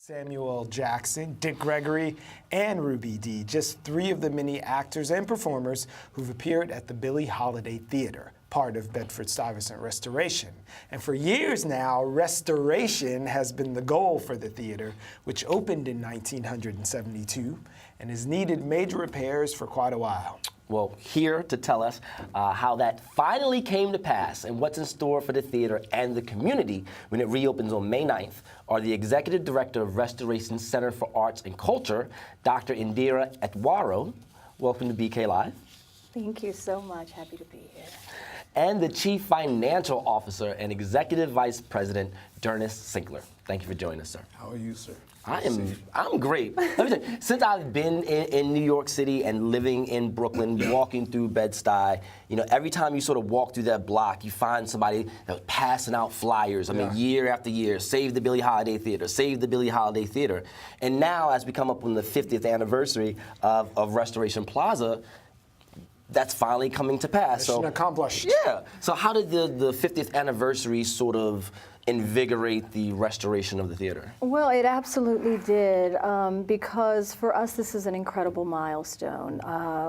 Samuel Jackson, Dick Gregory, and Ruby Dee, just three of the many actors and performers who've appeared at the Billie Holiday Theatre, part of Bedford-Stuyvesant Restoration. And for years now, restoration has been the goal for the theater, which opened in 1972 and has needed major repairs for quite a while. Well, here to tell us how that finally came to pass and what's in store for the theater and the community when it reopens on May 9th are the Executive Director of Restoration Center for Arts and Culture, Dr. Indira Etwaroo. Welcome to BK Live. Thank you so much. Happy to be here. And the Chief Financial Officer and Executive Vice President, Dyrnest Sinckler. Thank you for joining us, sir. How are you, sir? I'm great. Let me tell you, since I've been in New York City and living in Brooklyn, walking through Bed-Stuy, you know, every time you sort of walk through that block, you find somebody that's passing out flyers. I mean, year after year, save the Billie Holiday Theatre, save the Billie Holiday Theatre. And now, as we come up on the 50th anniversary of Restoration Plaza, that's finally coming to pass. Mission accomplished. Yeah. So how did the 50th anniversary sort of invigorate the restoration of the theater? Well, it absolutely did, because for us this is an incredible milestone.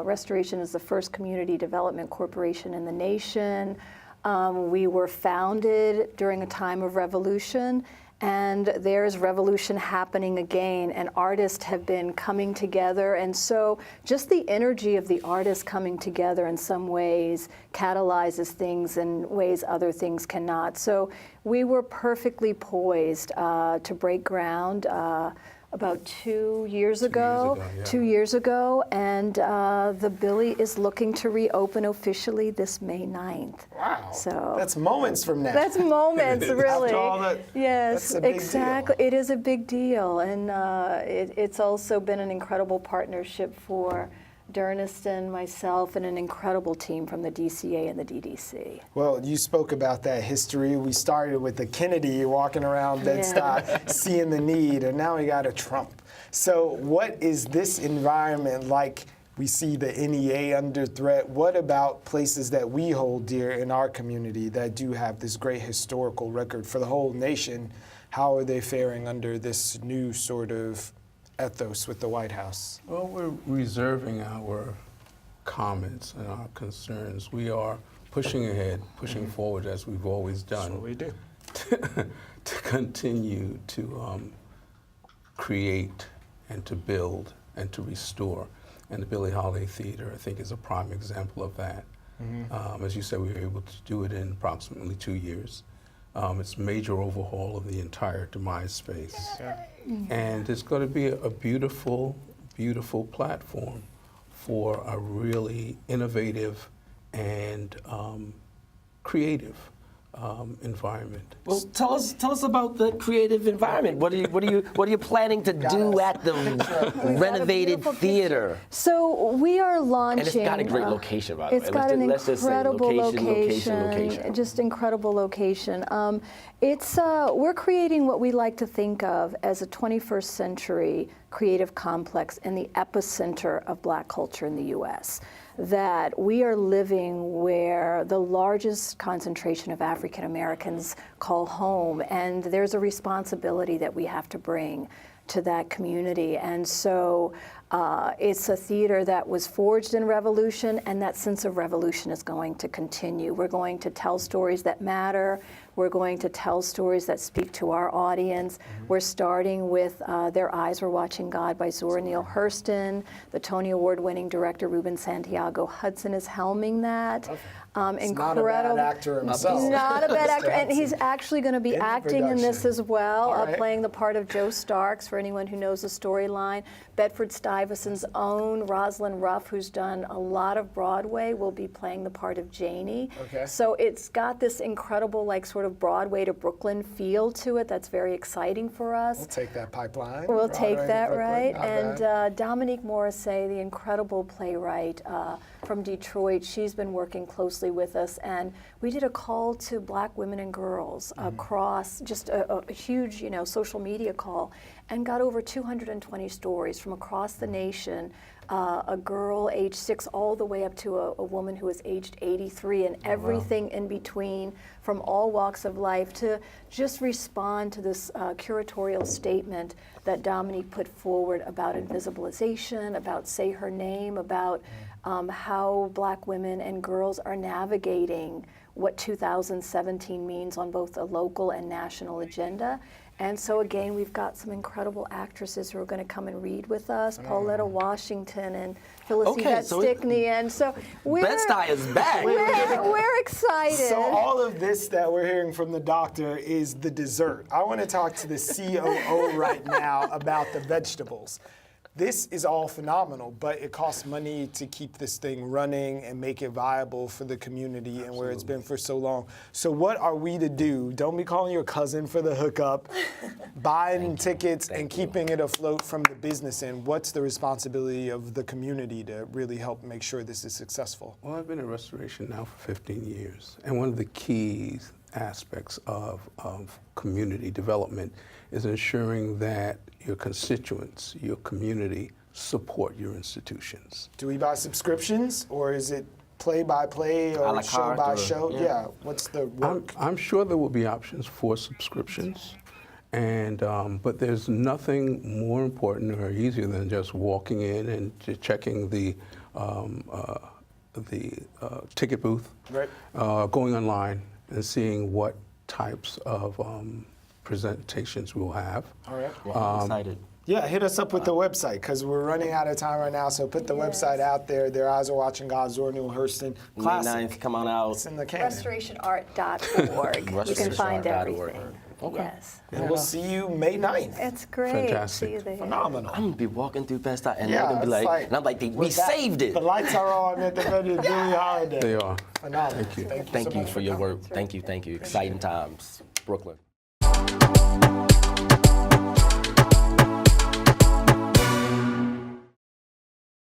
Restoration is the first community development corporation in the nation. We were founded during a time of revolution, and there's revolution happening again, and artists have been coming together, and so just the energy of the artists coming together in some ways catalyzes things in ways other things cannot. So we were perfectly poised to break ground about 2 years ago. 2 years ago, and the Billie is looking to reopen officially this May 9th. Wow. So that's moments from now. That's moments, really. After all that, yes, that's a big exactly. deal. It is a big deal, and it's also been an incredible partnership for Dyrnest and myself, and an incredible team from the DCA and the DDC. Well, you spoke about that history. We started with the Kennedy walking around Bed-Stuy, seeing the need, and now we got a Trump. So what is this environment like? We see the NEA under threat. What about places that we hold dear in our community that do have this great historical record for the whole nation? How are they faring under this new sort of ethos with the White House? Well, we're reserving our comments and our concerns. We are pushing ahead, pushing forward as we've always done. That's what we do. To continue to create and to build and to restore. And the Billie Holiday Theatre, I think, is a prime example of that. As you said, we were able to do it in approximately 2 years. It's a major overhaul of the entire demise space. And it's going to be a beautiful, beautiful platform for a really innovative and creative environment. Well, tell us about the creative environment. What are you planning to do at the renovated theater? So we are launching. And it's got a great location, by the way. It's got an incredible location. Just incredible location. We're creating what we like to think of as a 21st century creative complex in the epicenter of Black culture in the U.S. That we are living where the largest concentration of African Americans call home, and there's a responsibility that we have to bring to that community. And so it's a theater that was forged in revolution, and that sense of revolution is going to continue. We're going to tell stories that matter. We're going to tell stories that speak to our audience. We're starting with Their Eyes Were Watching God by Zora Neale Hurston. The Tony Award-winning director Ruben Santiago Hudson is helming that. Not a bad actor himself. Not a bad actor, and he's actually going to be acting in this as well, playing the part of Joe Starks, for anyone who knows the storyline. Bedford-Stuyvesant's own Rosalind Ruff, who's done a lot of Broadway, will be playing the part of Janie. So it's got this incredible, like, sort of Broadway to Brooklyn feel to it that's very exciting for us. We'll take that pipeline. We'll take that, right? And Dominique Morrissey, the incredible playwright from Detroit, she's been working closely with us, and we did a call to Black women and girls across, just a huge, social media call, and got over 220 stories from across the nation. A girl aged 6 all the way up to a woman who is aged 83, and everything in between, from all walks of life, to just respond to this curatorial statement that Dominique put forward about invisibilization, about Say Her Name, about how Black women and girls are navigating what 2017 means on both a local and national agenda. And so again, we've got some incredible actresses who are going to come and read with us, Pauletta Washington and Phyllis Yvette Stickney, and so Bed-Stuy is back. We're excited. So all of this that we're hearing from the doctor is the dessert. I want to talk to the COO right now about the vegetables. This is all phenomenal, but it costs money to keep this thing running and make it viable for the community and where it's been for so long. So what are we to do? Don't be calling your cousin for the hookup, buying tickets and keeping it afloat from the business end. What's the responsibility of the community to really help make sure this is successful? Well, I've been in restoration now for 15 years, and one of the key aspects of community development is ensuring that your constituents, your community, support your institutions. Do we buy subscriptions, or is it play-by-play or show-by-show? Yeah, what's the work? I'm sure there will be options for subscriptions, and but there's nothing more important or easier than just walking in and checking the ticket booth, Right. Going online and seeing what types of presentations we'll have. All right. Well, I'm excited. Yeah, hit us up with the website, because we're running out of time right now, so put the website out there. Their Eyes Are Watching God, Zora Neale Hurston. May Classic. 9th, come on out. It's in the canon. Restorationart.org. You can find everything. Okay. Yes. And we'll see you May 9th. It's great. Fantastic. See you there. Phenomenal. I'm gonna be walking through Bed-Stuy and they're Yeah, gonna be it's like, and I'm like, we we're back. saved it. The lights are on at the venue, Billie Holiday. They are. Phenomenal. Thank you. Thank you, Thank so you much for your coming. work. Thank you. Exciting times, Brooklyn.